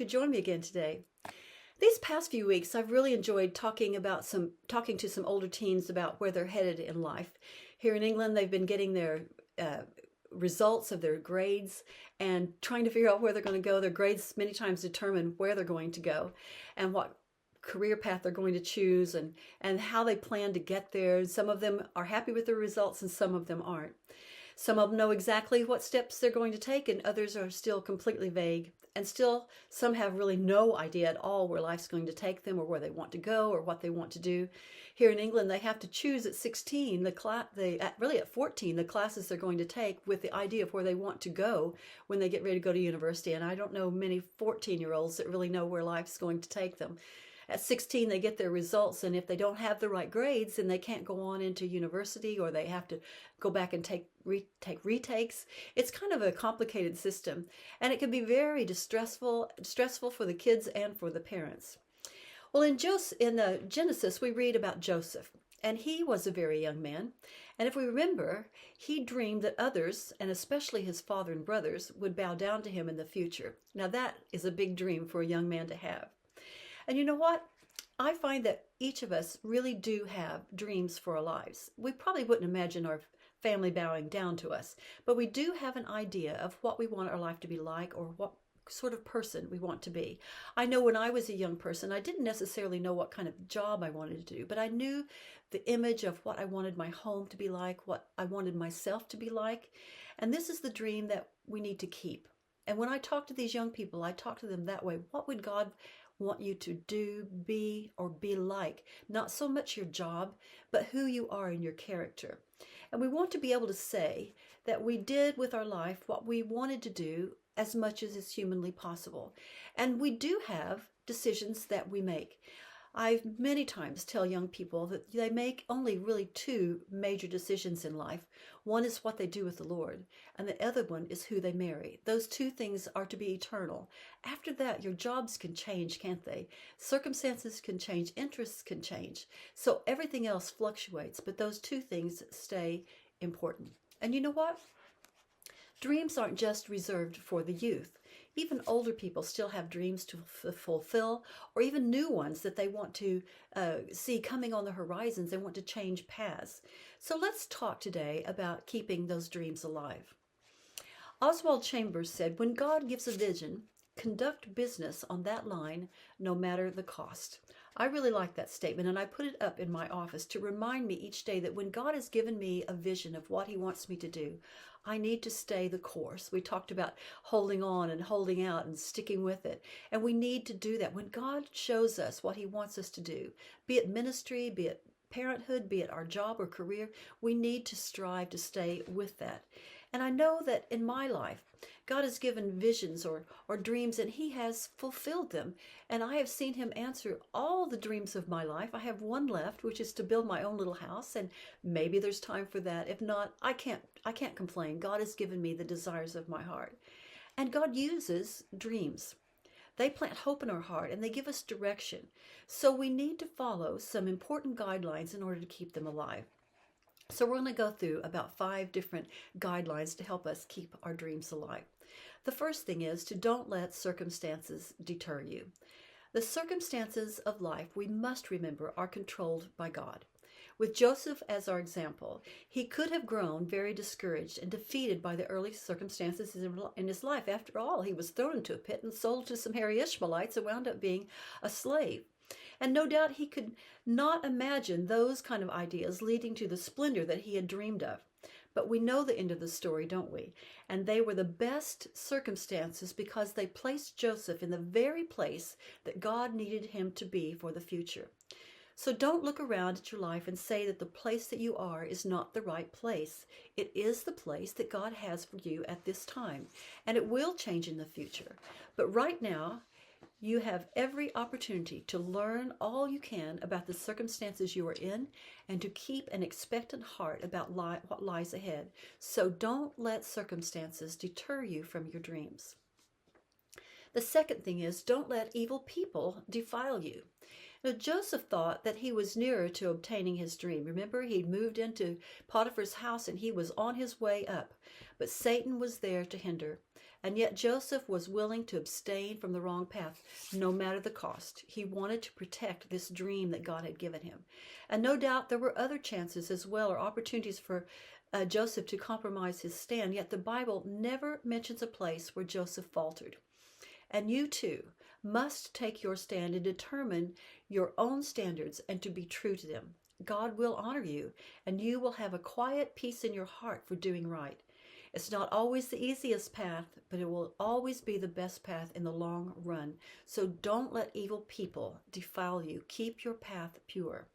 could join me again today. These past few weeks, I've really enjoyed talking to some older teens about where they're headed in life. Here in England, they've been getting their uh, results of their grades and trying to figure out where they're going to go. Their grades many times determine where they're going to go and what career path they're going to choose and how they plan to get there. Some of them are happy with their results and some of them aren't. Some of them know exactly what steps they're going to take, and others are still completely vague. And still, some have really no idea at all where life's going to take them or where they want to go or what they want to do. Here in England, they have to choose at 16, really at 14, the classes they're going to take with the idea of where they want to go when they get ready to go to university. And I don't know many 14-year-olds that really know where life's going to take them. At 16, they get their results, and if they don't have the right grades, then they can't go on into university, or they have to go back and take retakes. It's kind of a complicated system, and it can be very stressful for the kids and for the parents. Well, in Genesis, we read about Joseph, and he was a very young man. And if we remember, he dreamed that others, and especially his father and brothers, would bow down to him in the future. Now, that is a big dream for a young man to have. And you know what? I find that each of us really do have dreams for our lives. We probably wouldn't imagine our family bowing down to us, but we do have an idea of what we want our life to be like or what sort of person we want to be. I know when I was a young person, I didn't necessarily know what kind of job I wanted to do, but I knew the image of what I wanted my home to be like, what I wanted myself to be like. And this is the dream that we need to keep. And when I talk to these young people, I talk to them that way. What would God want you to do, be, or be like? Not so much your job, but who you are in your character. And we want to be able to say that we did with our life what we wanted to do as much as is humanly possible. And we do have decisions that we make. I many times tell young people that they make only really two major decisions in life. One is what they do with the Lord, and the other one is who they marry. Those two things are to be eternal. After that, your jobs can change, can't they? Circumstances can change, interests can change. So everything else fluctuates, but those two things stay important. And you know what? Dreams aren't just reserved for the youth. Even older people still have dreams to fulfill, or even new ones that they want to see coming on the horizons. They want to change paths. So let's talk today about keeping those dreams alive. Oswald Chambers said, "When God gives a vision, conduct business on that line, no matter the cost." I really like that statement, and I put it up in my office to remind me each day that when God has given me a vision of what He wants me to do, I need to stay the course. We talked about holding on and holding out and sticking with it, and we need to do that. When God shows us what He wants us to do, be it ministry, be it parenthood, be it our job or career, we need to strive to stay with that. And I know that in my life, God has given visions or dreams, and He has fulfilled them. And I have seen Him answer all the dreams of my life. I have one left, which is to build my own little house, and maybe there's time for that. If not, I can't complain. God has given me the desires of my heart. And God uses dreams. They plant hope in our heart and they give us direction. So we need to follow some important guidelines in order to keep them alive. So we're going to go through about 5 different guidelines to help us keep our dreams alive. The first thing is to don't let circumstances deter you. The circumstances of life, we must remember, are controlled by God. With Joseph as our example, he could have grown very discouraged and defeated by the early circumstances in his life. After all, he was thrown into a pit and sold to some hairy Ishmaelites and wound up being a slave. And no doubt he could not imagine those kind of ideas leading to the splendor that he had dreamed of. But we know the end of the story, don't we? And they were the best circumstances because they placed Joseph in the very place that God needed him to be for the future. So don't look around at your life and say that the place that you are is not the right place. It is the place that God has for you at this time, and it will change in the future. But right now, you have every opportunity to learn all you can about the circumstances you are in and to keep an expectant heart about what lies ahead. So don't let circumstances deter you from your dreams. The second thing is don't let evil people defile you. Now, Joseph thought that he was nearer to obtaining his dream. Remember, he'd moved into Potiphar's house and he was on his way up. But Satan was there to hinder. And yet Joseph was willing to abstain from the wrong path, no matter the cost. He wanted to protect this dream that God had given him. And no doubt there were other chances as well, or opportunities for Joseph to compromise his stand, yet the Bible never mentions a place where Joseph faltered. And you too must take your stand and determine your own standards and to be true to them. God will honor you, and you will have a quiet peace in your heart for doing right. It's not always the easiest path, but it will always be the best path in the long run. So don't let evil people defile you. Keep your path pure.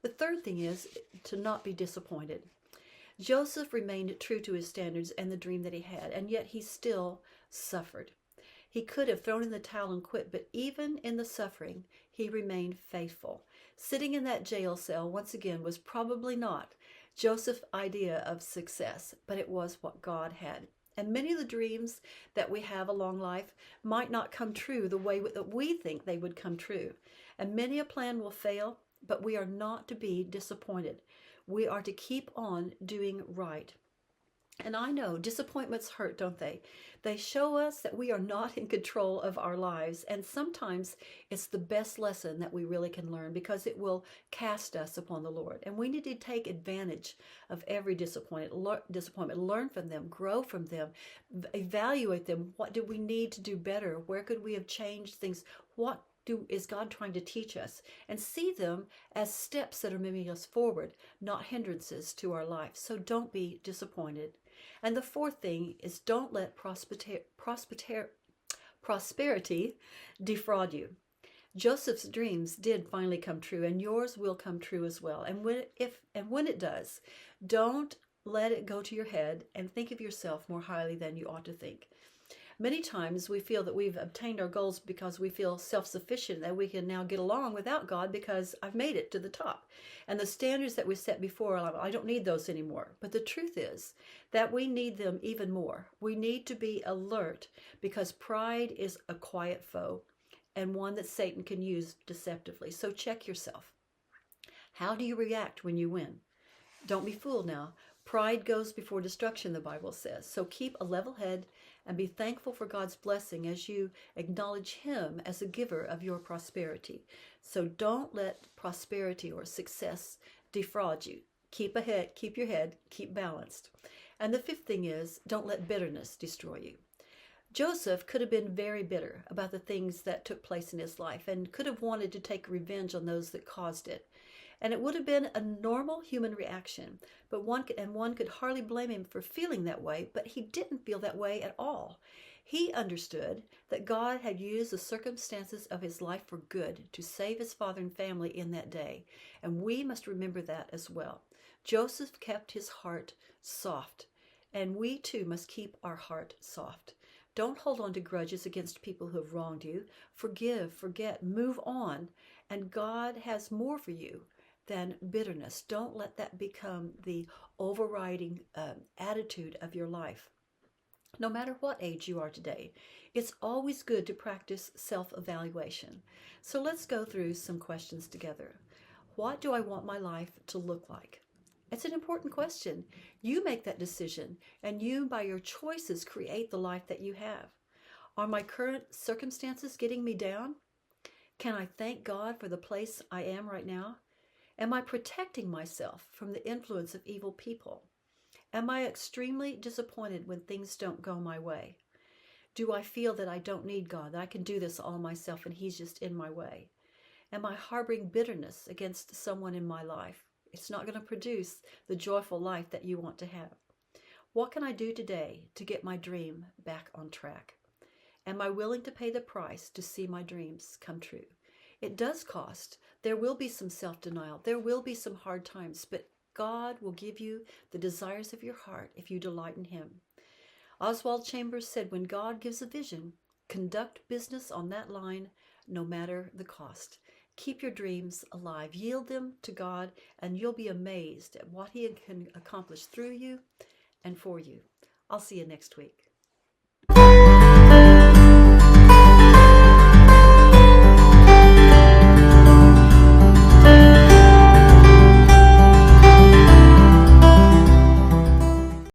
The third thing is to not be disappointed. Joseph remained true to his standards and the dream that he had, and yet he still suffered. He could have thrown in the towel and quit, but even in the suffering, he remained faithful. Sitting in that jail cell, once again, was probably not Joseph's idea of success, but it was what God had. And many of the dreams that we have along life might not come true the way that we think they would come true. And many a plan will fail, but we are not to be disappointed. We are to keep on doing right. And I know disappointments hurt, don't they? They show us that we are not in control of our lives. And sometimes it's the best lesson that we really can learn because it will cast us upon the Lord. And we need to take advantage of every disappointment, learn from them, grow from them, evaluate them. What do we need to do better? Where could we have changed things? What is God trying to teach us? And see them as steps that are moving us forward, not hindrances to our life. So don't be disappointed. And the fourth thing is don't let prosperity defraud you. Joseph's dreams did finally come true, and yours will come true as well. And when it does, don't let it go to your head and think of yourself more highly than you ought to think. Many times we feel that we've obtained our goals because we feel self-sufficient, that we can now get along without God because I've made it to the top. And the standards that we set before, I don't need those anymore. But the truth is that we need them even more. We need to be alert because pride is a quiet foe and one that Satan can use deceptively. So check yourself. How do you react when you win? Don't be fooled now. Pride goes before destruction, the Bible says. So keep a level head and be thankful for God's blessing as you acknowledge Him as a giver of your prosperity. So don't let prosperity or success defraud you. Keep your head, keep balanced. And the fifth thing is, don't let bitterness destroy you. Joseph could have been very bitter about the things that took place in his life and could have wanted to take revenge on those that caused it. And it would have been a normal human reaction, but one could hardly blame him for feeling that way, but he didn't feel that way at all. He understood that God had used the circumstances of his life for good to save his father and family in that day, and we must remember that as well. Joseph kept his heart soft, and we too must keep our heart soft. Don't hold on to grudges against people who have wronged you. Forgive, forget, move on, and God has more for you than bitterness. Don't let that become the overriding attitude of your life. No matter what age you are today, it's always good to practice self-evaluation. So let's go through some questions together. What do I want my life to look like? It's an important question. You make that decision, and you, by your choices, create the life that you have. Are my current circumstances getting me down? Can I thank God for the place I am right now? Am I protecting myself from the influence of evil people? Am I extremely disappointed when things don't go my way? Do I feel that I don't need God, that I can do this all myself and He's just in my way? Am I harboring bitterness against someone in my life? It's not going to produce the joyful life that you want to have. What can I do today to get my dream back on track? Am I willing to pay the price to see my dreams come true? It does cost. There will be some self-denial. There will be some hard times, but God will give you the desires of your heart if you delight in Him. Oswald Chambers said, when God gives a vision, conduct business on that line no matter the cost. Keep your dreams alive. Yield them to God, and you'll be amazed at what He can accomplish through you and for you. I'll see you next week.